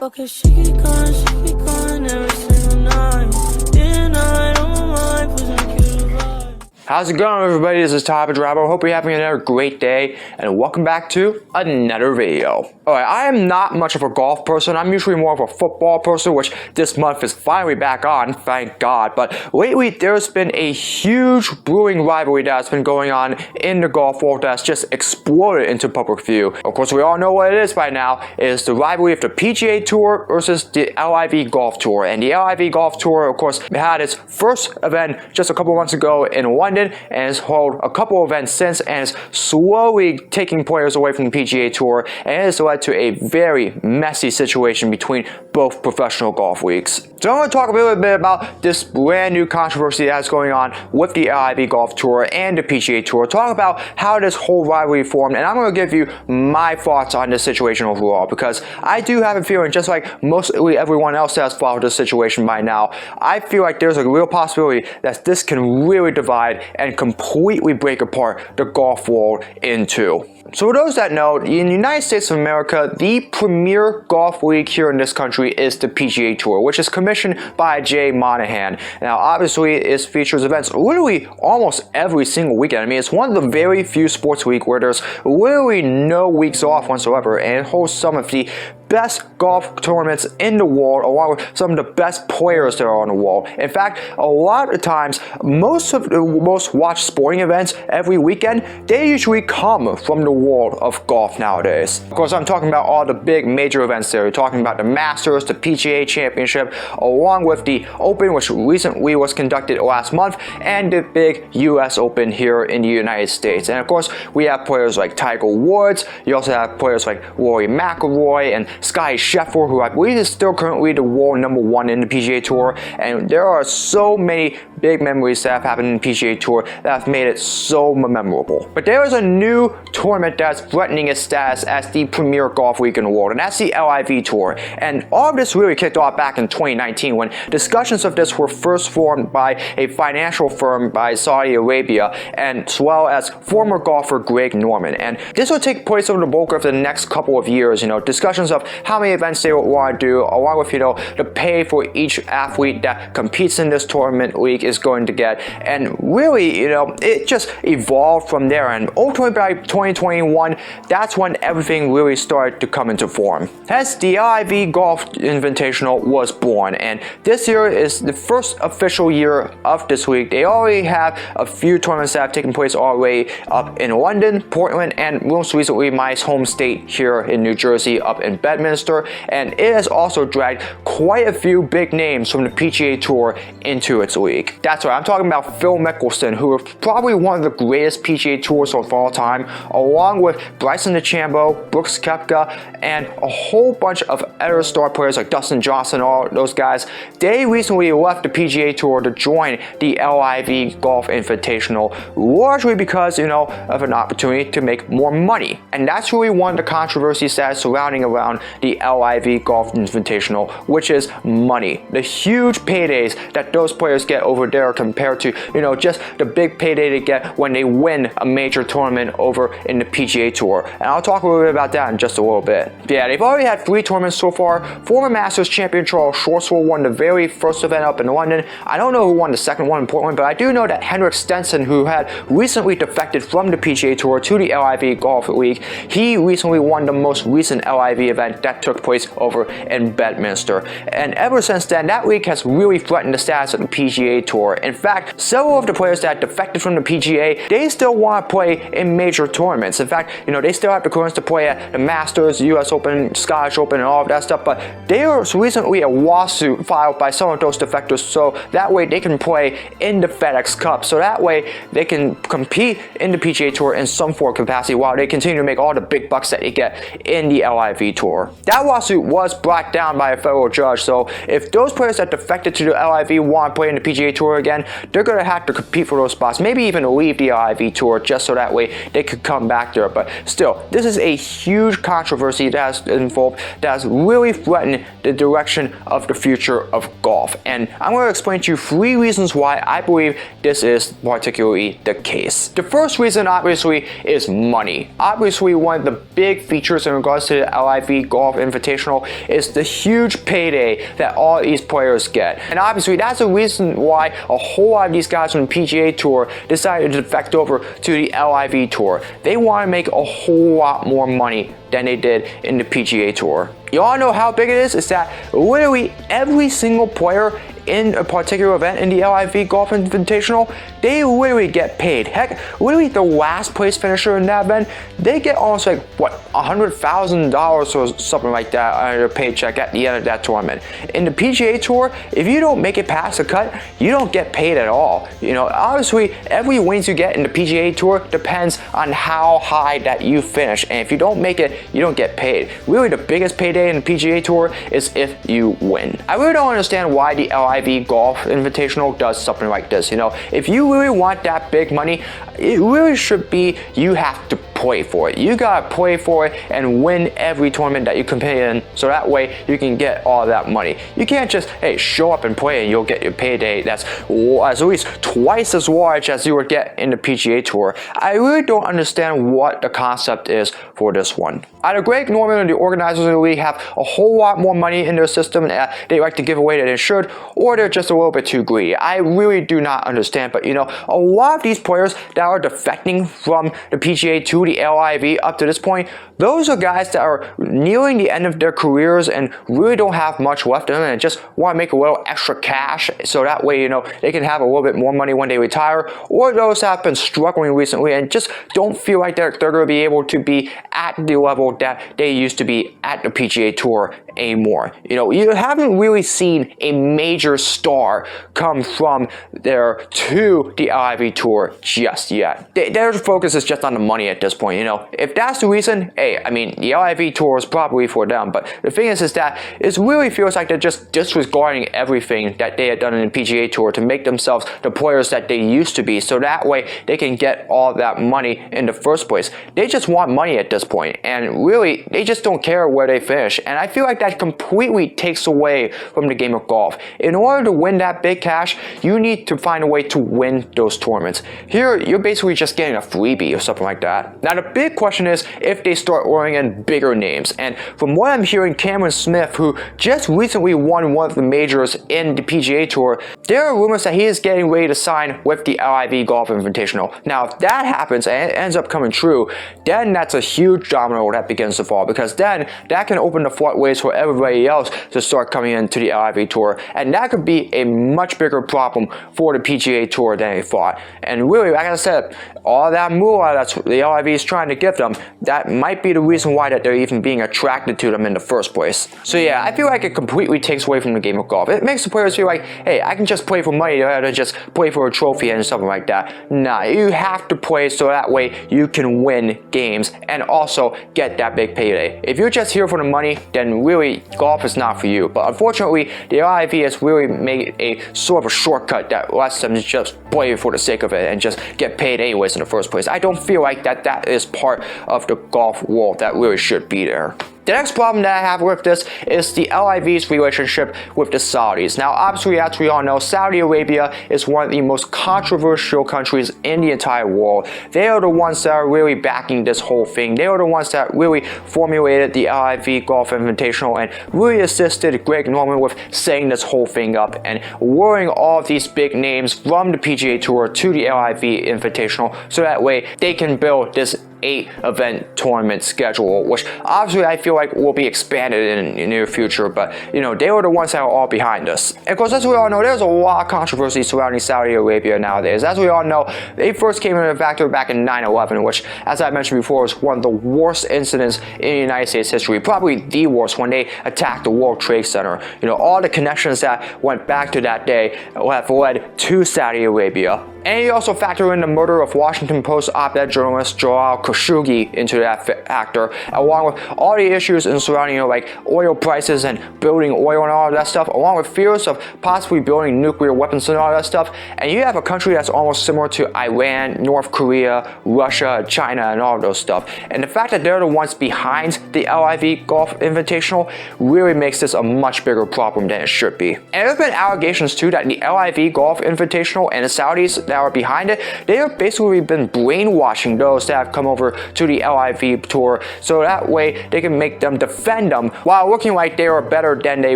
Okay, she be going every single night. Day and night on my mind, pushing you to vibe. How's it going, everybody? This is Todd Drabo. Hope you're having another great day, and welcome back to another video. Alright, I am not much of a golf person. I'm usually more of a football person, which this month is finally back on, thank God. But lately, there's been a huge brewing rivalry that's been going on in the golf world that's just exploded into public view. Of course, we all know what it is by now. It is the rivalry of the PGA Tour versus the LIV Golf Tour. And the LIV Golf Tour, of course, had its first event just a couple months ago in London, and has held a couple events since, and is slowly taking players away from the PGA Tour, and it has led to a very messy situation between both professional golf leagues. So I want to talk a little bit about this brand new controversy that's going on with the LIV Golf Tour and the PGA Tour. Talk about how this whole rivalry formed, and I'm going to give you my thoughts on this situation overall, because I do have a feeling, just like mostly everyone else that has followed this situation by now, I feel like there's a real possibility that this can really divide and completely break apart the golf world in two. So for those that know, in the United States of America, the premier golf league here in this country is the PGA Tour, which is commissioned by Jay Monahan. Now, obviously, it features events literally almost every single weekend. I mean, it's one of the very few sports leagues where there's literally no weeks off whatsoever, and it hosts some of the best golf tournaments in the world, along with some of the best players that are on the world. In fact, a lot of times, most of the most watched sporting events every weekend, they usually come from the world of golf nowadays. Of course, I'm talking about all the big major events there. You're talking about the Masters, the PGA Championship, along with the Open, which recently was conducted last month, and the big US Open here in the United States. And of course, we have players like Tiger Woods. You also have players like Rory McIlroy and Scottie Scheffler, who I believe is still currently the world #1 in the PGA Tour. And there are so many big memories that have happened in the PGA Tour that have made it so memorable. But there is a new tournament that's threatening its status as the premier golf league in the world, and that's the LIV Tour. And all of this really kicked off back in 2019 when discussions of this were first formed by a financial firm by Saudi Arabia, and as well as former golfer Greg Norman. And this will take place over the bulk of the next couple of years. Discussions of how many events they would want to do, along with the pay for each athlete that competes in this tournament league is going to get. And really, it just evolved from there. And ultimately by 2021, that's when everything really started to come into form. Hence, the LIV Golf Invitational was born, and this year is the first official year of this league. They already have a few tournaments that have taken place already up in London, Portland, and most recently my home state here in New Jersey, up in Bedminster, and it has also dragged quite a few big names from the PGA Tour into its league. That's right, I'm talking about Phil Mickelson, who is probably one of the greatest PGA Tours of all time, along with Bryson DeChambeau, Brooks Koepka, and a whole bunch of other star players like Dustin Johnson, all those guys. They recently left the PGA Tour to join the LIV Golf Invitational, largely because, of an opportunity to make more money. And that's really one of the controversies that is surrounding around the LIV Golf Invitational, which is money. The huge paydays that those players get over there compared to, just the big payday they get when they win a major tournament over in the PGA Tour. And I'll talk a little bit about that in just a little bit. Yeah, they've already had 3 tournaments so far. Former Masters champion Charles Schwartzman won the very first event up in London. I don't know who won the second one in Portland, but I do know that Henrik Stenson, who had recently defected from the PGA Tour to the LIV Golf League, he recently won the most recent LIV event that took place over in Bedminster. And ever since then, that league has really threatened the status of the PGA Tour. In fact, several of the players that defected from the PGA, they still want to play in major tournaments. In fact, they still have the clearance to play at the Masters, US Open, Scottish Open, and all of that stuff, but there was recently a lawsuit filed by some of those defectors, so that way they can play in the FedEx Cup, so that way they can compete in the PGA Tour in some form of capacity while they continue to make all the big bucks that they get in the LIV Tour. That lawsuit was brought down by a federal judge, so if those players that defected to the LIV want to play in the PGA Tour, Tour again, they're going to have to compete for those spots, maybe even leave the LIV Tour just so that way they could come back there. But still, this is a huge controversy that's involved, that's really threatened the direction of the future of golf. And I'm going to explain to you 3 reasons why I believe this is particularly the case. The first reason, obviously, is money. Obviously, one of the big features in regards to the LIV Golf Invitational is the huge payday that all these players get. And obviously, that's the reason why a whole lot of these guys from the PGA Tour decided to defect over to the LIV Tour. They want to make a whole lot more money than they did in the PGA Tour. You all know how big it is? It's that literally every single player in a particular event in the LIV Golf Invitational, they literally get paid. Heck, literally the last place finisher in that event, they get almost like, what, $100,000 or something like that on their paycheck at the end of that tournament. In the PGA Tour, if you don't make it past the cut, you don't get paid at all. You know, obviously, every wins you get in the PGA Tour depends on how high that you finish. And if you don't make it, you don't get paid. Really, the biggest payday in the PGA Tour is if you win. I really don't understand why the LIV Golf Invitational does something like this. You know, if you really want that big money, it really should be you have to play for it. You gotta play for it and win every tournament that you compete in, so that way you can get all that money. You can't just, hey, show up and play and you'll get your payday that's at least twice as large as you would get in the PGA Tour. I really don't understand what the concept is for this one. Either Greg Norman and the organizers of the league have a whole lot more money in their system that they like to give away than they should, or they're just a little bit too greedy. I really do not understand, but you know, a lot of these players that are defecting from the PGA to the LIV up to this point, those are guys that are nearing the end of their careers and really don't have much left in them and just want to make a little extra cash so that way, you know, they can have a little bit more money when they retire, or those that have been struggling recently and just don't feel like they're going to be able to be at the level that they used to be at the PGA Tour anymore. You know, you haven't really seen a major star come from there to the LIV Tour just yet. Their focus is just on the money at this point. You know, if that's the reason, hey, I mean, the LIV Tour is probably for them, but the thing is that it really feels like they're just disregarding everything that they had done in the PGA Tour to make themselves the players that they used to be, so that way they can get all that money in the first place. They just want money at this point, and really, they just don't care where they finish, and I feel like that completely takes away from the game of golf. In order to win that big cash, you need to find a way to win those tournaments. Here, you're basically just getting a freebie or something like that. Now, the big question is if they start luring in bigger names, and from what I'm hearing, Cameron Smith, who just recently won one of the majors in the PGA Tour, there are rumors that he is getting ready to sign with the LIV Golf Invitational. Now, if that happens and it ends up coming true, then that's a huge domino that begins to fall, because then that can open the floodways for everybody else to start coming into the LIV Tour, and that could be a much bigger problem for the PGA Tour than they thought. And really, like I said, all that moolah that's the LIV is trying to give them, that might be the reason why that they're even being attracted to them in the first place. So yeah, I feel like it completely takes away from the game of golf. It makes the players feel like, hey, I can just play for money rather than just play for a trophy and something like that. Nah, you have to play so that way you can win games and also get that big payday. If you're just here for the money, then really golf is not for you. But unfortunately, the LIV has really made a sort of a shortcut that lets them just play for the sake of it and just get paid anyways in the first place. I don't feel like that is part of the golf world that really should be there. The next problem that I have with this is the LIV's relationship with the Saudis. Now, obviously, as we all know, Saudi Arabia is one of the most controversial countries in the entire world. They are the ones that are really backing this whole thing. They are the ones that really formulated the LIV Golf Invitational and really assisted Greg Norman with setting this whole thing up and luring all of these big names from the PGA Tour to the LIV Invitational, so that way they can build this 8-event tournament schedule, which obviously I feel like will be expanded in the near future, but you know, they were the ones that are all behind us. And of course, as we all know, there's a lot of controversy surrounding Saudi Arabia nowadays. As we all know, they first came into factor back in 9/11, which, as I mentioned before, was one of the worst incidents in United States history, probably the worst, when they attacked the World Trade Center. You know, all the connections that went back to that day have led to Saudi Arabia. And you also factor in the murder of Washington Post op-ed journalist Joel Khashoggi into that factor, along with all the issues in surrounding, like oil prices and building oil and all of that stuff, along with fears of possibly building nuclear weapons and all that stuff. And you have a country that's almost similar to Iran, North Korea, Russia, China, and all of those stuff. And the fact that they're the ones behind the LIV Golf Invitational really makes this a much bigger problem than it should be. And there have been allegations too that the LIV Golf Invitational and the Saudis that are behind it, they have basically been brainwashing those that have come over to the LIV Tour, so that way they can make them defend them while looking like they are better than they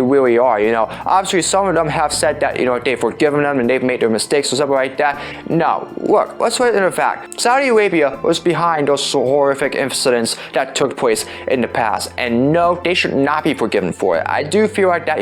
really are. Obviously some of them have said that they've forgiven them and they've made their mistakes or something like that. No, look, let's put it in fact. Saudi Arabia was behind those horrific incidents that took place in the past, and no, they should not be forgiven for it. I do feel like that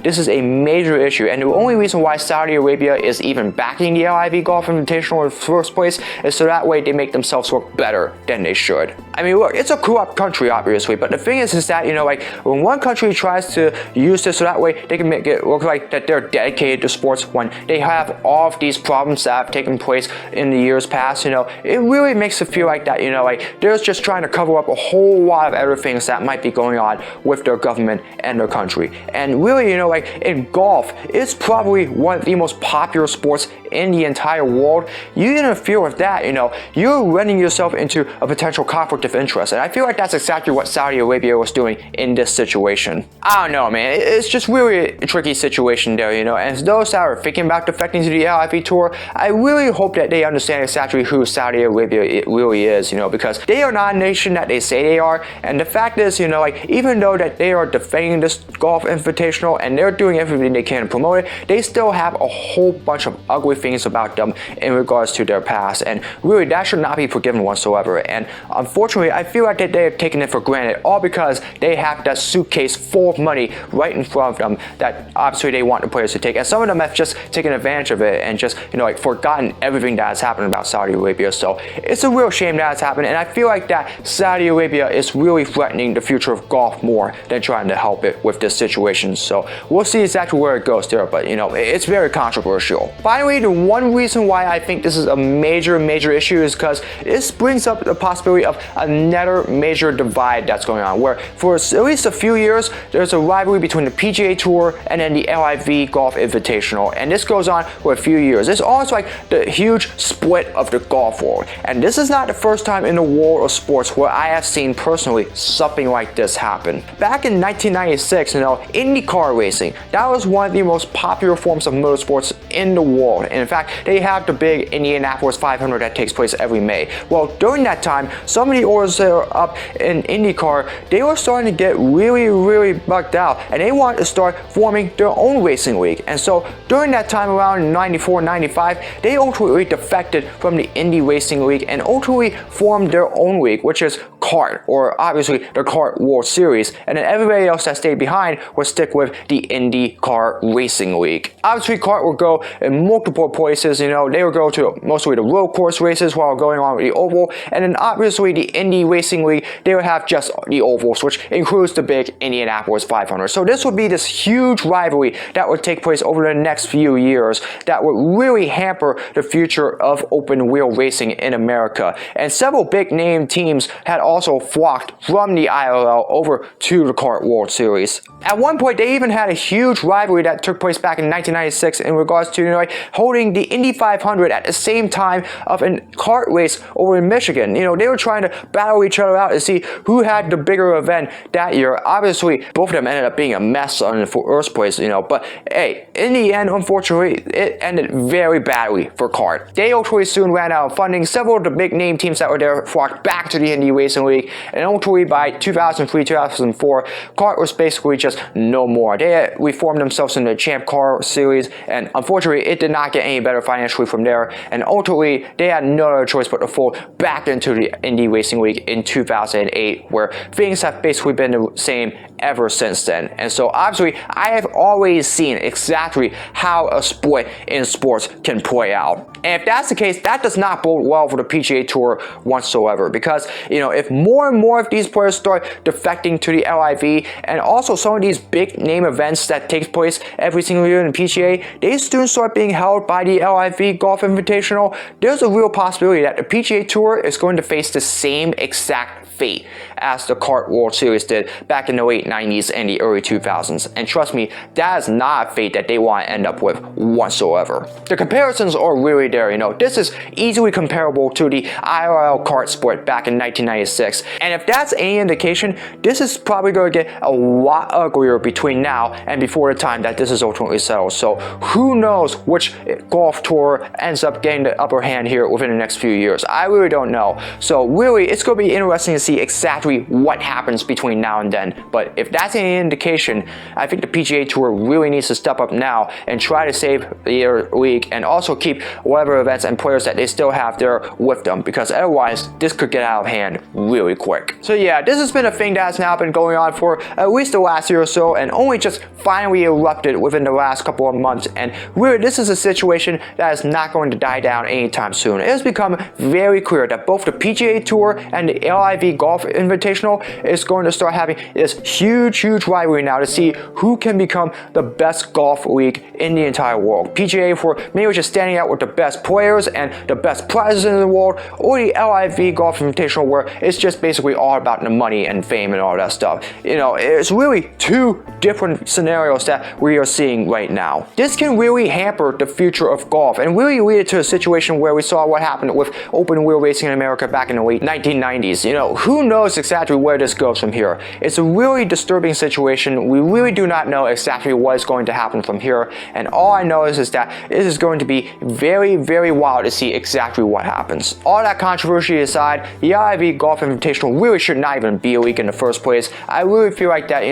this is a major issue, and the only reason why Saudi Arabia is even backing the LIV Golf Invitational in the first place is so that way they make themselves look better than they should. I mean, look, it's a corrupt country obviously, but the thing is that like when one country tries to use this so that way they can make it look like that they're dedicated to sports, when they have all of these problems that have taken place in the years past, it really makes it feel like that like they're just trying to cover up a whole lot of other things that might be going on with their government and their country. And really, like in golf, it's probably one of the most popular sports in the entire world. You interfere with that, you're running yourself into a potential conflict of interest. And I feel like that's exactly what Saudi Arabia was doing in this situation. I don't know, man. It's just really a tricky situation there, and those that are thinking about defecting to the LIV Tour, I really hope that they understand exactly who Saudi Arabia really is, because they are not a nation that they say they are. And the fact is, like even though that they are defending this golf invitational and they're doing everything they can to promote it, they still have a whole bunch of ugly things about them in regards to their past, and really that should not be forgiven whatsoever. And unfortunately, I feel like that they have taken it for granted, all because they have that suitcase full of money right in front of them that obviously they want the players to take, and some of them have just taken advantage of it and just like forgotten everything that has happened about Saudi Arabia. So it's a real shame that has happened, and I feel like that Saudi Arabia is really threatening the future of golf more than trying to help it with this situation. So we'll see exactly where it goes there, but it's very controversial. Finally, the one reason why I think this is a major issue is because this brings up the possibility of another major divide that's going on, where for at least a few years there's a rivalry between the PGA Tour and then the LIV Golf Invitational, and this goes on for a few years. It's almost like the huge split of the golf world, and this is not the first time in the world of sports where I have seen personally something like this happen. Back in 1996, IndyCar racing, that was one of the most popular forms of motorsports in the world, and in fact they have the big Indianapolis 500 that takes place every May. Well, during that time, some of the owners that are up in IndyCar, they were starting to get really bugged out, and they wanted to start forming their own racing league. And so during that time, around 94, 95, they ultimately defected from the Indy Racing League and ultimately formed their own league, which is CART, or obviously the CART World Series, and then everybody else that stayed behind would stick with the IndyCar Racing League. Obviously, CART would go in multiple places, they would go to mostly the road course races while going on with the oval, and then obviously the Indy Racing League, they would have just the ovals, which includes the big Indianapolis 500. So this would be this huge rivalry that would take place over the next few years that would really hamper the future of open wheel racing in America. And several big name teams had also flocked from the ILL over to the CART World Series. At one point, they even had a huge rivalry that took place back in 1996 in regards to holding the Indy 500 at the same time of a kart race over in Michigan. They were trying to battle each other out to see who had the bigger event that year. Obviously, both of them ended up being a mess in the first place, but hey, in the end, unfortunately, it ended very badly for CART. They ultimately soon ran out of funding. Several of the big name teams that were there flocked back to the Indy Racing League, and ultimately by 2003, 2004, CART was basically just no more. They had reformed themselves in the Champ Car Series, and unfortunately, it did not get any better financially from there, and ultimately, they had no other choice but to fold back into the Indy Racing League in 2008, where things have basically been the same ever since then. And so obviously, I have always seen exactly how a split in sports can play out. And if that's the case, that does not bode well for the PGA Tour whatsoever, because if if more and more of these players start defecting to the LIV, and also some of these big name events that takes place every single year in the PGA, they soon start being held by the LIV Golf Invitational, there's a real possibility that the PGA Tour is going to face the same exact fate as the Kart World Series did back in the late 90s and the early 2000s. And trust me, that is not a fate that they want to end up with whatsoever. The comparisons are really there, This is easily comparable to the IRL kart sport back in 1996. And if that's any indication, this is probably going to get a lot uglier between now and before the time that this is ultimately settled. So who knows which golf tour ends up getting the upper hand here within the next few years. I really don't know. So really, it's going to be interesting to see exactly what happens between now and then. But if that's any indication, I think the PGA Tour really needs to step up now and try to save their league and also keep whatever events and players that they still have there with them, because otherwise this could get out of hand really quick. So yeah, this has been a thing that's now been going on for at least the last year or so, and only just finally erupted within the last couple of months. And really, this is a situation that is not going to die down anytime soon. It has become very clear that both the PGA Tour and the LIV Golf Invitational is going to start having this huge rivalry now to see who can become the best golf league in the entire world. PGA for maybe just standing out with the best players and the best prizes in the world, or the LIV Golf Invitational where it's just basically all about the money and fame and all that stuff. It's really two different scenarios that we are seeing right now. This can really hamper the future of golf and really lead it to a situation where we saw what happened with open wheel racing in America back in the late 1990s. Who knows exactly where this goes from here? It's a really disturbing situation. We really do not know exactly what is going to happen from here, and all I know is that it is going to be very wild to see exactly what happens. All that controversy aside, the LIV Golf Invitational really should not even be a league in the first place. I really feel like that,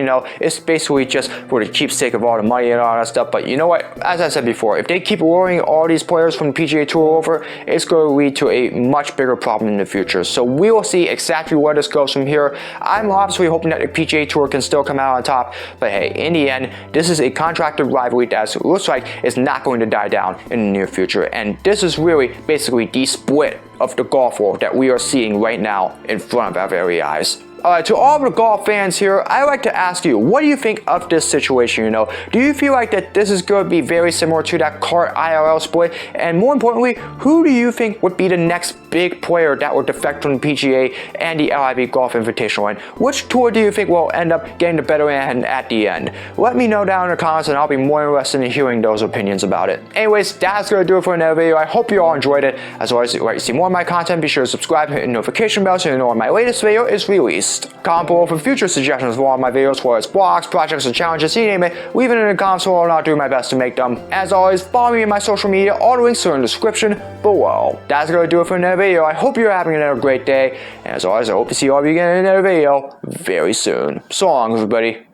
it's basically just for the cheap sake of all the money and all that stuff. But you know what? As I said before, if they keep luring all these players from the PGA Tour over, it's going to lead to a much bigger problem in the future. So we will see exactly where this goes from here. I'm obviously hoping that the PGA Tour can still come out on top, but hey, in the end, this is a contracted rivalry that looks like it's not going to die down in the near future. And this is really basically the split of the golf world that we are seeing right now in front of our very eyes. Alright, to all the golf fans here, I'd like to ask you, what do you think of this situation, Do you feel like that this is going to be very similar to that kart IRL split? And more importantly, who do you think would be the next big player that will defect from the PGA and the LIV Golf Invitational? And which tour do you think will end up getting the better end at the end? Let me know down in the comments and I'll be more interested in hearing those opinions about it. Anyways, that's going to do it for another video. I hope you all enjoyed it. As always, if you'd like to see more of my content, be sure to subscribe and hit the notification bell so you know when my latest video is released. Comment below for future suggestions for all my videos, whether it's blogs, projects, or challenges, you name it. Leave it in the comments below and I'll do my best to make them. As always, follow me in my social media. All the links are in the description below. That's going to do it for another video. I hope you're having another great day. And as always, I hope to see all of you again in another video very soon. So long, everybody.